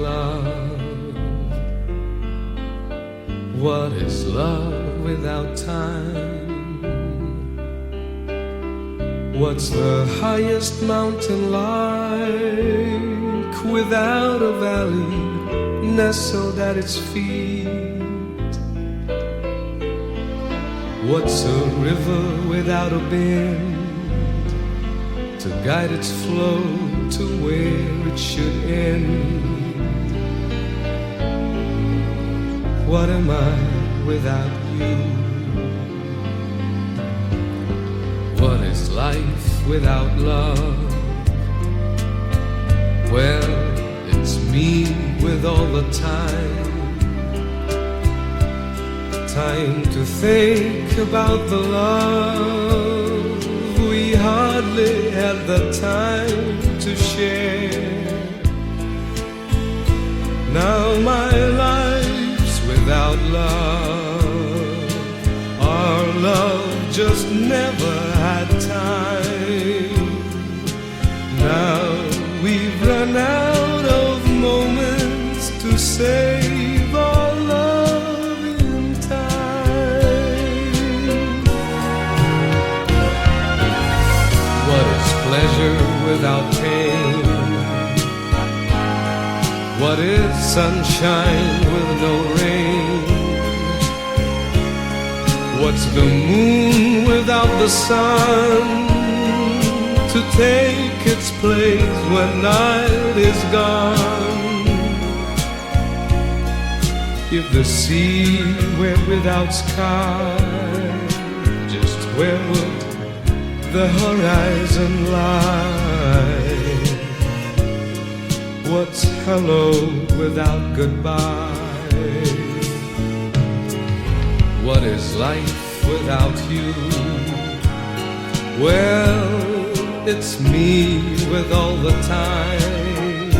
love? What is love without time? What's the highest mountain like without a valley nestled at its feet? What's a river without a bend to guide its flow to where it should end? What am I without you? What is life without love? Well, it's me with all the time. Time to think about the love we hardly had the time to share. Now my life's without love. Our love just never had time. Now we've run out of moments to save our love in time. What is pleasure without pain? What is sunshine with no rain? What's the moon without the sun to take its place when night is gone? If the sea were without sky, just where would the horizon lie? What's hello without goodbye? What is life without you? Well, it's me with all the time.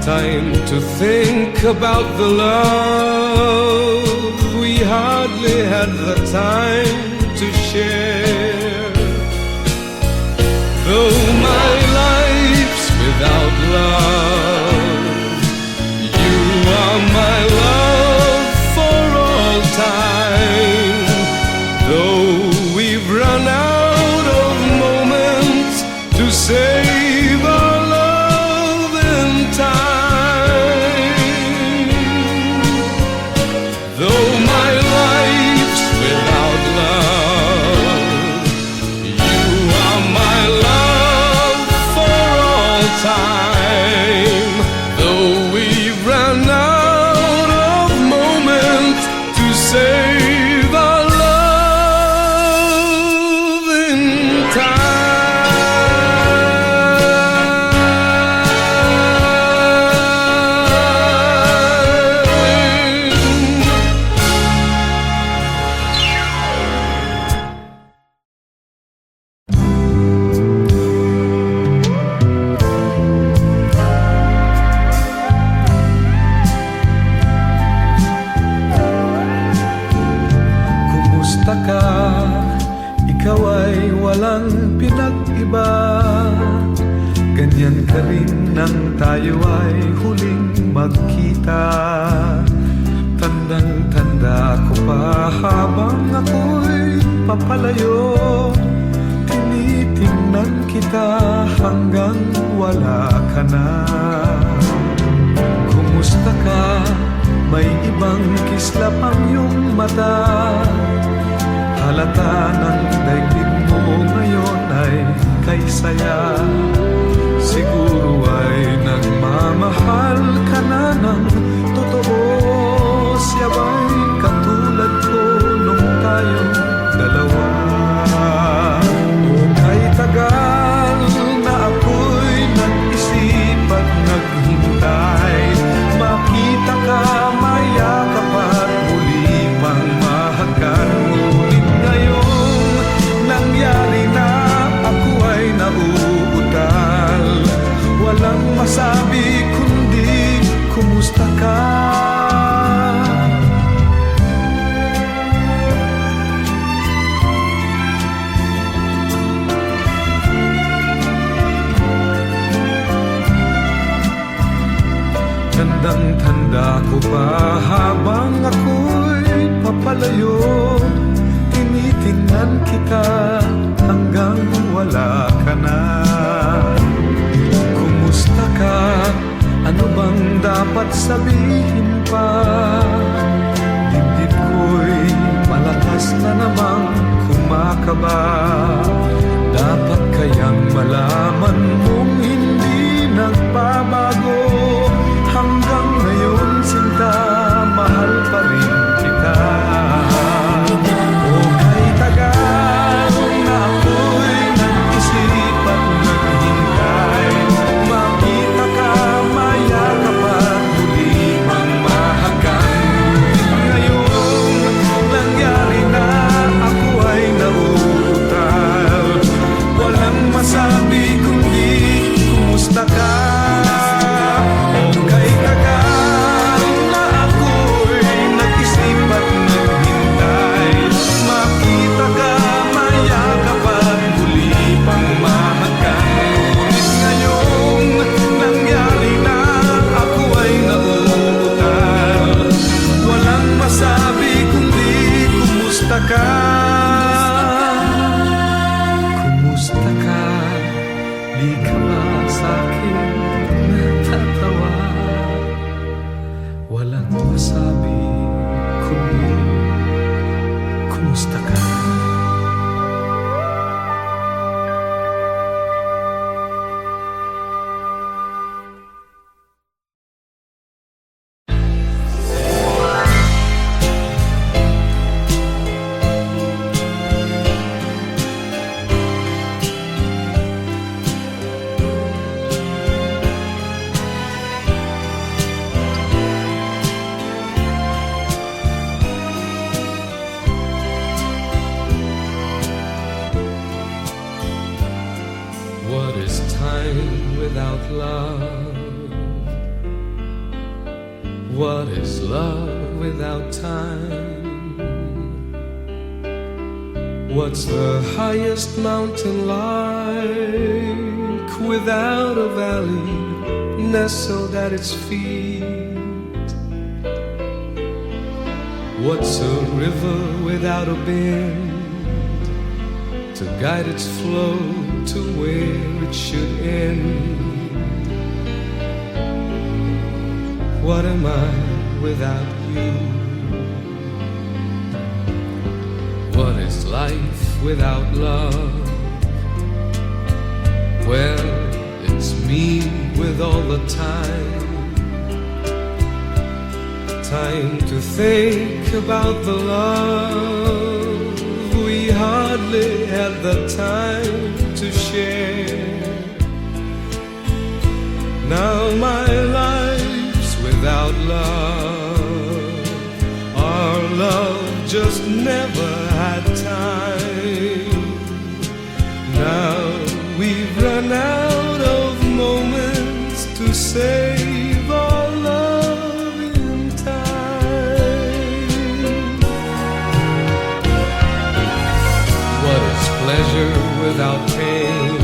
Time to think about the love we hardly had the time to share. Though my life's without love, you are my love for all time. Though we've run out of moments to save our love in time. Though my life's without love, you are my love for all time. Though we've run out of moments to save our love in time. Kumusta ka? Ikaw ay walang pinag-iba. Ganyan ka rin nang tayo ay huling magkita. Tandang-tanda ko pa habang ako'y papalayo. Tinitingnan kita hanggang wala ka na. Kumusta ka? May ibang kislap ang iyong mata. Halata ng daigdig mo ngayon ay kay saya. Siguro ay nagmamahal ka na ng totoo. Siya ba'y katulad ko nung tayong dalawa? O kay tagal na ako'y nag-isip at naghintay. Makita ka, mayakap at muli pang mahagkan. Ngunit ngayon nangyari na, ako ay nauutal. Walang masabi kundi kumusta ka? Tanda ko pa habang ako'y papalayo, tinitingnan kita hanggang wala ka na. Kumusta ka? Ano bang dapat sabihin pa? Dibdib ko'y malakas na namang kumakaba. Dapat kayang malaman mong hindi nagbabago. Hanggang ngayon sinta, mahal pa rin kita. O kay tagal na ako'y nag-isip at naghintay, makita ka, mayakap at muli mang mahagkan. Ngayon nangyari na, ako ay nauutal. Walang masabi kundi kumusta ka. Kumusta ka? Di ka ba sa'kin natatawa? Walang masabi kundi kumusta ka? What is time without love? What is love without time? What's the highest mountain like without a valley nestled at its feet? What's a river without a bend to guide its flow to where it should end? What am I without you? What is life without love? Well, it's me with all the time. Time to think about the love we hardly had the time to share. Now my life's without love. Our love just never had time. Now we've run out of moments to save our love in time. What is pleasure without pain?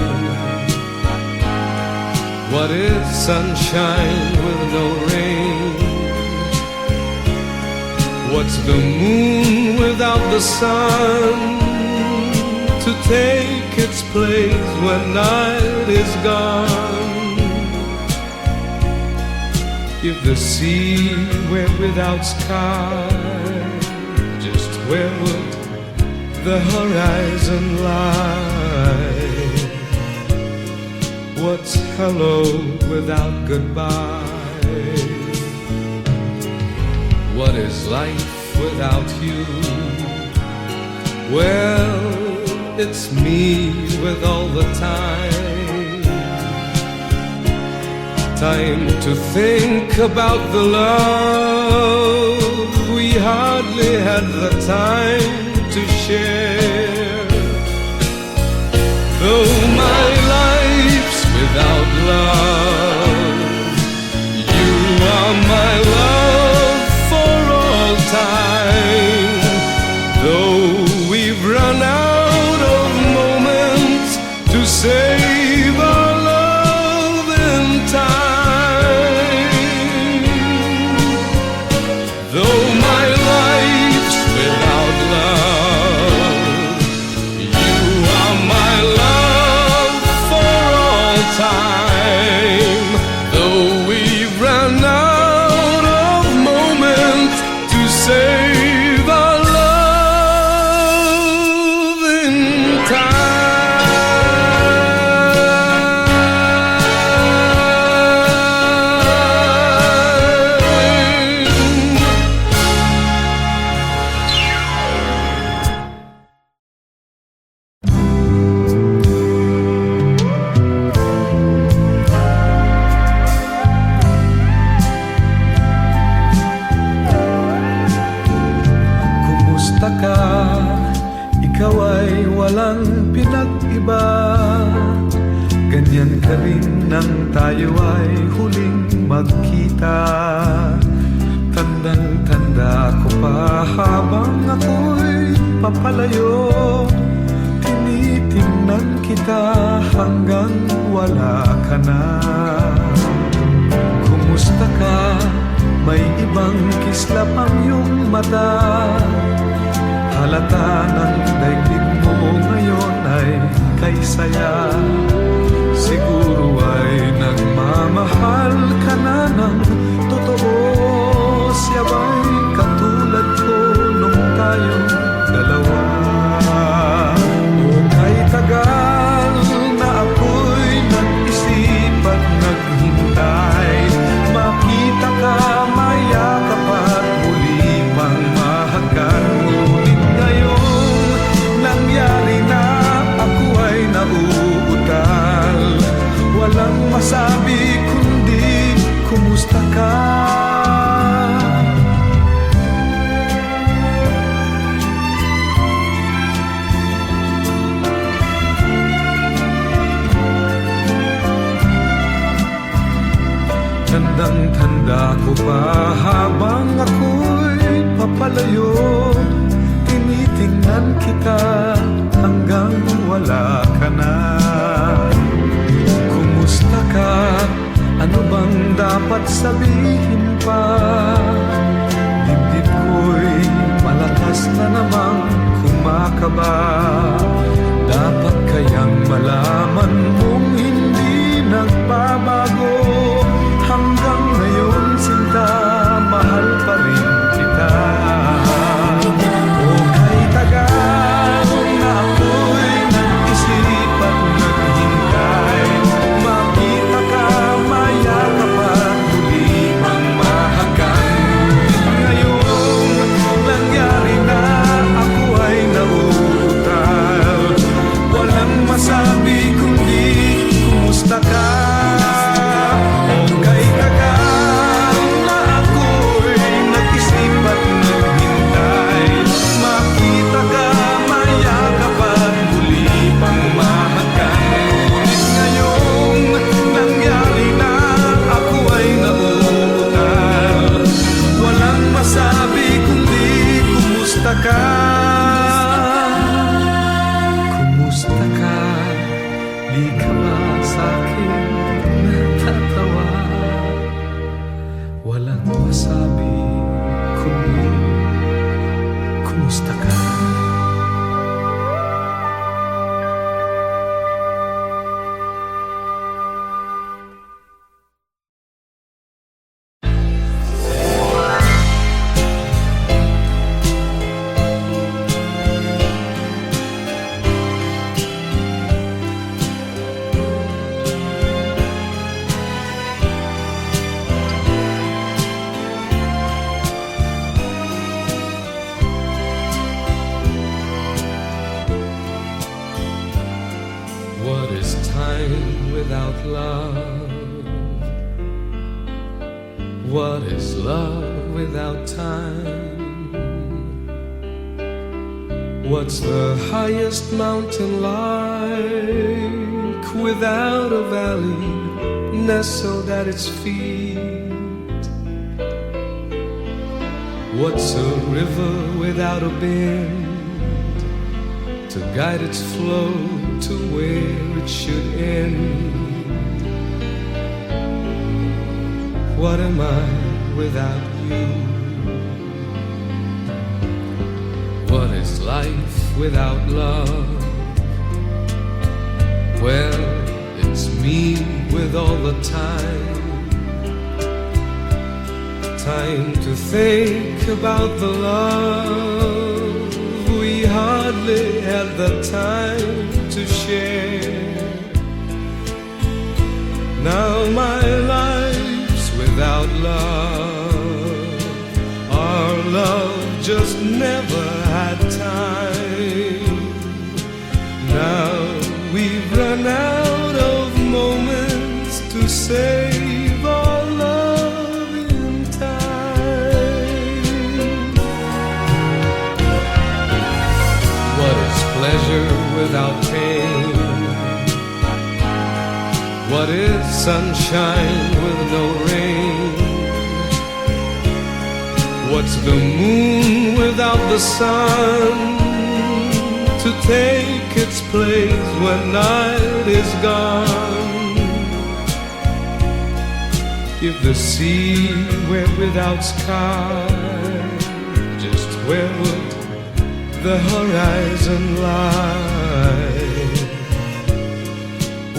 What is sunshine with no rain? What's the moon without the sun to take its place when night is gone? If the sea were without sky, just where would the horizon lie? What's hello without goodbye? What is life without you? Well, it's me with all the time. Time to think about the love we hardly had the time to share. Though my life's without love, you are my love for all time. Though we've run out of moments to save our love in time. nag-iba. Ganyan ka rin nang tayo ay huling magkita. Tandang-tanda ko pa habang ako'y papalayo, tinitingnan kita hanggang wala ka na. Kumusta ka? May ibang kislap ang iyong mata. Halata ng daigdig mo ngayon ay kay saya. Siguro ay nagmamahal ka na ng totoo. Siya ba'y katulad ko nung tayong dalawa? O kay tagal na ako'y nag-isip at naghintay, makita ka, mayakap at muli pang mahagkan. Ngunit ngayong nangyari na, ako ay nauutal. Walang masabi kundi kumusta ka? Tandang-tanda ko pa habang ako'y papalayo, tinitingnan kita hanggang wala ka na. Kumusta ka? Ano bang dapat sabihin pa? Dibdib ko'y malakas na namang kumakaba. Dapat kayang malaman mong hindi nagbabago. Hanggang ngayon sinta, mahal pa rin kita. O kay tagal na ako'y nag-isip at naghintay, makita ka, mayakap at muli pang mahagkan. Ngayong nangyari na, ako ay nauutal. Walang masabi kundi kumusta ka? Kumusta ka? Di ka ba sa'kin natatawa? Walang masabi kundi kumusta ka? What is time without love? What is love without time? What's the highest mountain like without a valley nestled at its feet? What's a river without a bend to guide its flow to where it should end? What am I without you? What is life without love? Well, it's me with all the time. Time to think about the love we hardly had the time to share. Now my life's without love. Our love just never had time. Now we've run out of moments to save our love in time. What is pleasure without pain? What is sunshine with no rain? What's the moon without the sun to take its place when night is gone? If the sea were without sky, just where would the horizon lie?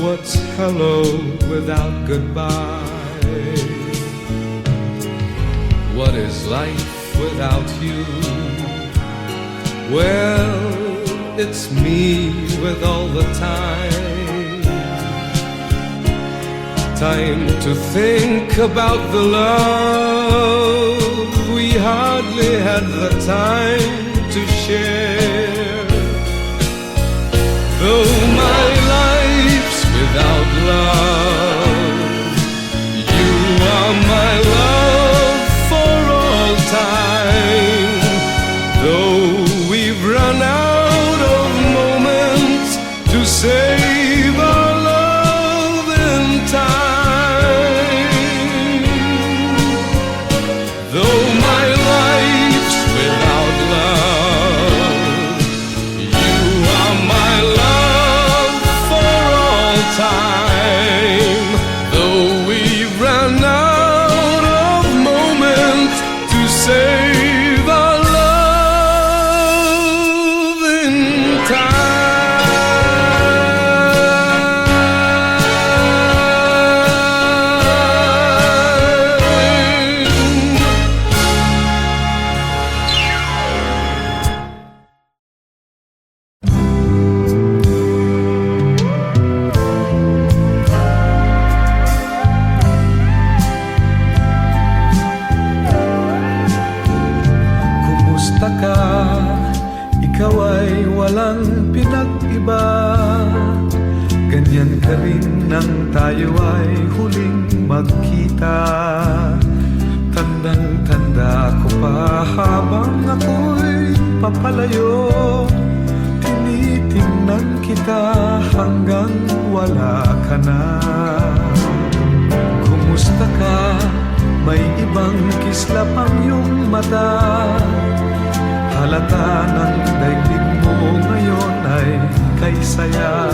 What's hello without goodbye? What is life without you? Well, it's me with all the time. Time to think about the love we hardly had the time to share. Though my life's without love, you are my love for all time. Though we've run out of moments to save our love in time. Though my life's without love, you are my love for all time. Though we've run out of moments to save our love in time. Kumusta ka? Ikaw ay walang pinag-iba. Ganyan ka rin nang tayo ay huling magkita. Tandang-tanda ko pa habang ako'y papalayo. Tinitingnan kita hanggang wala ka na. Kumusta ka? May ibang kislap ang iyong mata. Halata ng daigdig mo ngayon ay kay saya.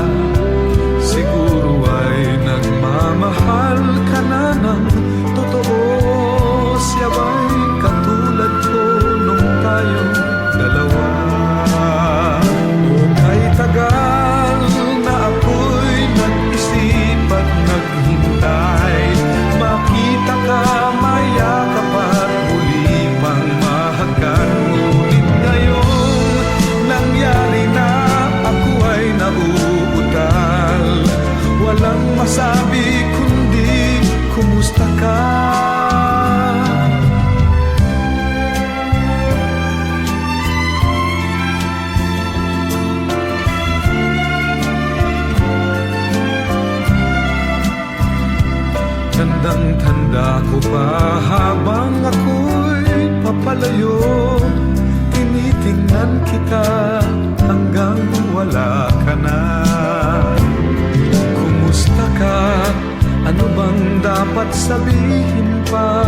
Siguro ay nagmamahal ka na ng totoo. Siya ba'y katulad ko nung tayong dalawa? O kay tagal na ako'y nag-isip at naghintay. Makita ka, mayakap at muli pang mahagkan. Ngunit ngayon nangyari na, ako ay nauutal. Walang masabi kundi kumusta ka? Tandang-tanda ko pa habang ako'y papalayo. Tinitingnan kita hanggang wala ka na. Kumusta ka? Ano bang dapat sabihin pa?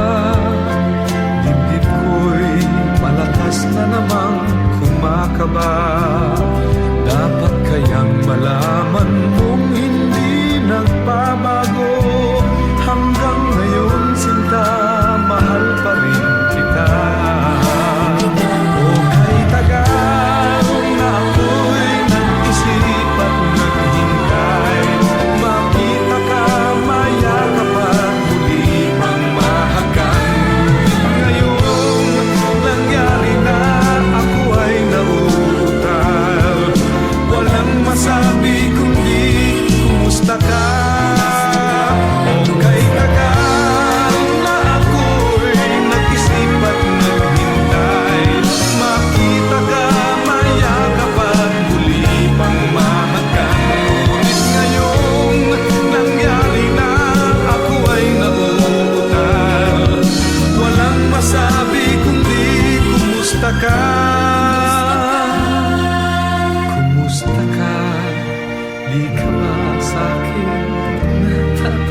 Dibdib ko'y malakas na namang kumakaba. Dapat kayang malaman mong hindi nagbabago. Hanggang ngayon sinta, mahal pa rin kita. O kay tagal na ako'y nag-isip at naghintay. Makita ka, mayakap at muli pang mahagkan. Ngayon nangyari na, ako ay nauutal. Walang masabi kundi kumusta ka? Kumusta ka? Di ka ba sa'kin natanong?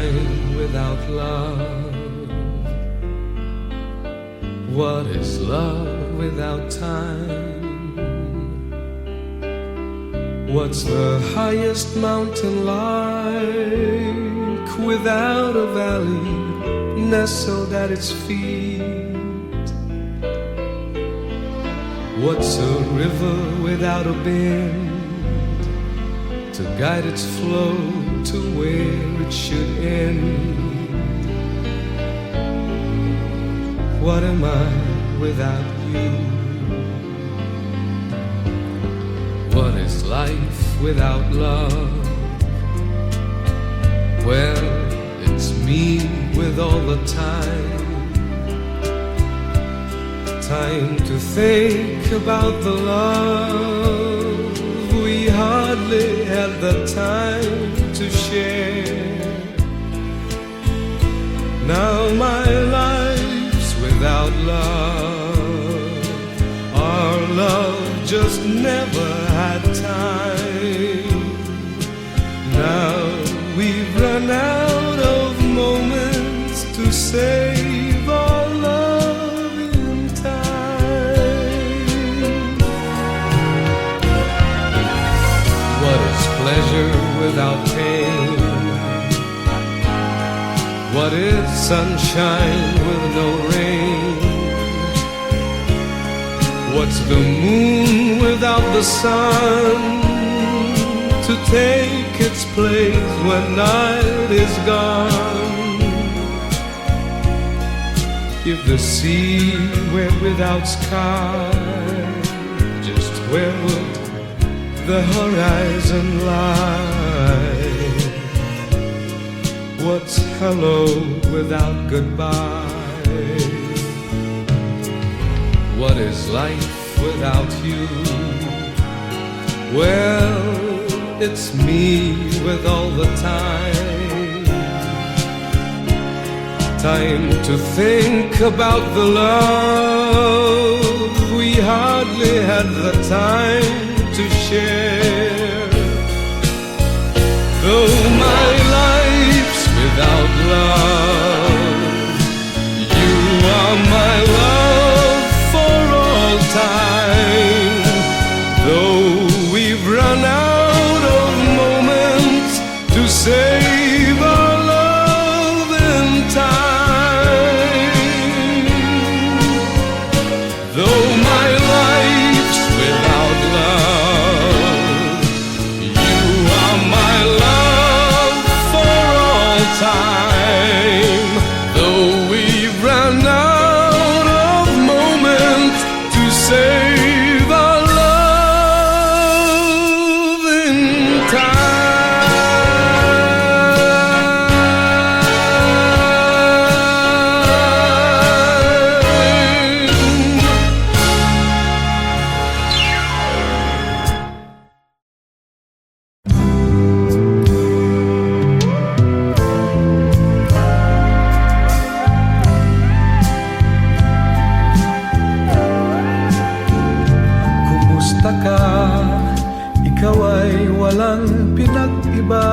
sunshine without love? What is love without time? What's the highest mountain like without a valley nestled at its feet? What's a river without a bend to guide its flow to where it should end? What am I without you? What is life without love? Well, it's me with all the time. Time to think about the love we hardly had the time to share. Now my life's without love. Our love just never had time. Now we've run out of moments to save our love in time. What is pleasure without pain? What is sunshine with no rain? What's the moon without the sun to take its place when night is gone? If the sea were without sky, just where would the horizon lie? What's hello without goodbye? What is life without you? Well, it's me with all the time. Time to think about the love we hardly had the time to share. Though my life's without love, you are my love for all time. Though we've run out of moments to save our love in time. Though my life's without love, you are my love for all time. Though we've run out of moments to save our love in time. Kumusta ka? Ikaw ay walang pinag-iba.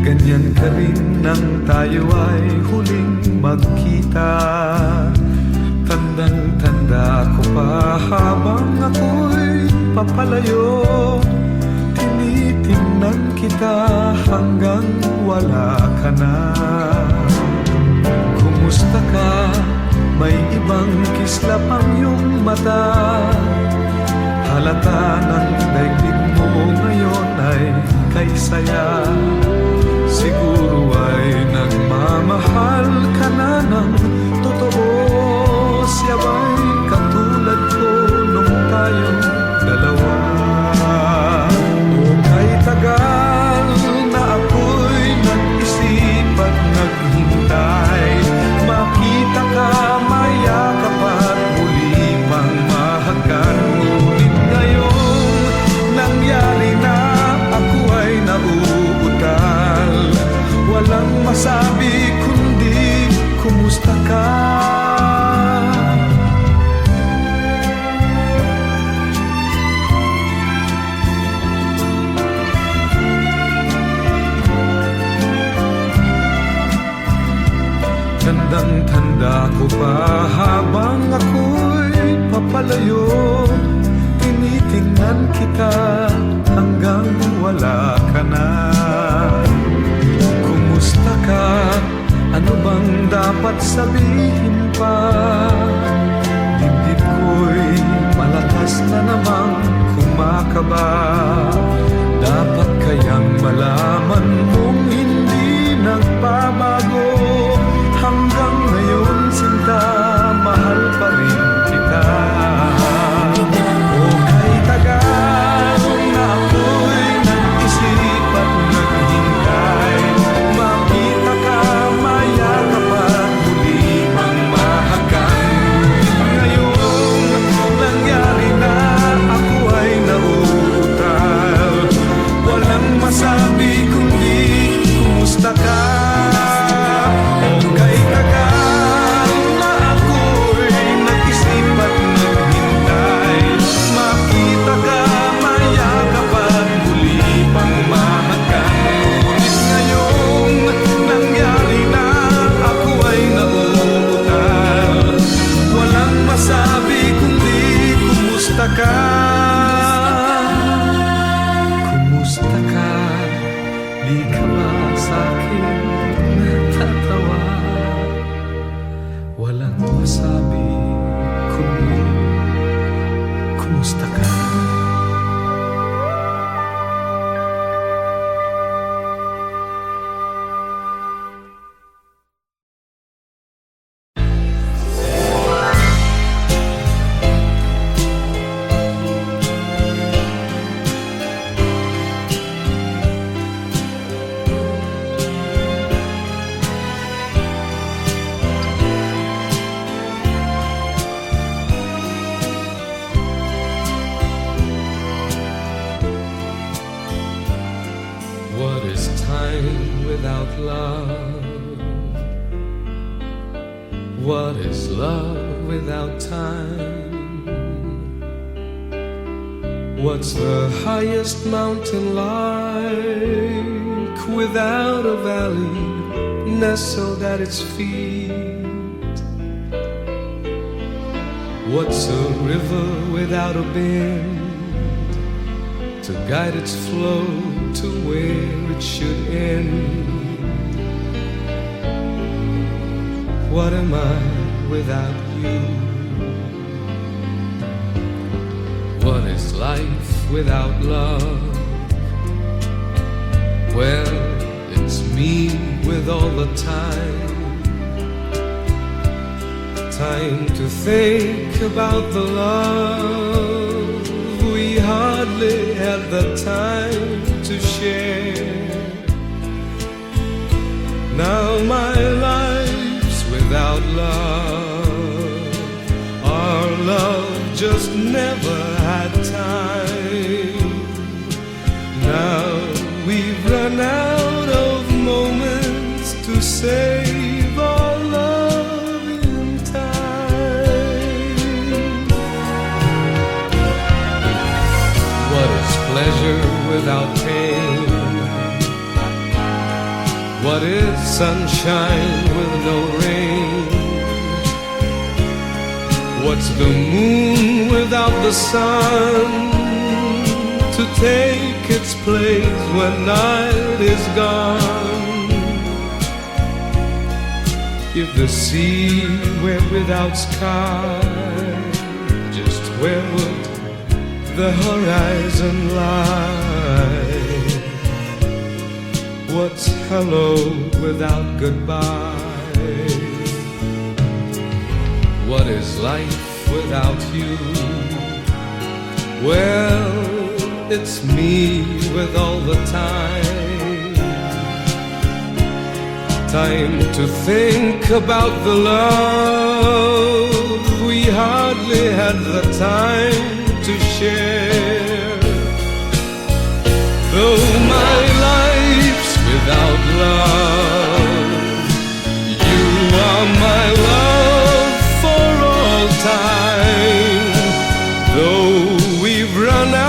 Ganyan ka rin nang tayo ay huling magkita. Tandang-tanda ko pa habang ako'y papalayo. Tinitingnan kita hanggang wala ka na. Kumusta ka? May ibang kislap ang iyong mata. Halata ng daigdig mo ngayon ay kay saya. Siguro ay nagmamahal ka na ng totoo. Siya ba'y katulad ko nung tayong dalawa? O kay tagal na ako'y nag-isip at naghintay. Makita ka, mayakap at muli pang mahagkan. Ngunit ngayon nangyari na, ako ay nauuta. tinitingnan kita hanggang wala ka na. Kumusta ka? Ano bang dapat sabihin pa? Dibdib ko'y malakas na namang kumakaba. Dapat kayang malaman mong hindi nagbabago. Hanggang ngayon sinta, mahal pa rin kita. O kay tagal na ako'y nag-isip at naghintay, makita ka, mayakap at muli mang mahagkan. Ngayon nangyari na, ako ay nauutal. Walang masabi kundi kumusta ka. Kumusta ka? Di ka ba sa'kin natatawa? Walang masabi kundi kumusta ka? What is time without love? What is love without time? What's the highest mountain like without a valley nestled at its feet? What's a river without a bend to guide its flow to where it should end? What am I without you? What is life without love? Well, it's me with all the time. Time to think about the love we hardly had the time to share. Now my life's without love. Our love just never had time. Now we've run out of moments to save our love in time. What is pleasure without pain? What is sunshine with no rain? What's the moon without the sun to take its place when night is gone? If the sea were without sky, just where would the horizon lie? What's hello without goodbye? What is life without you? Well, it's me with all the time. Time to think about the love we hardly had the time to share. Though my life's without love, you are my love for all time. Though we've run out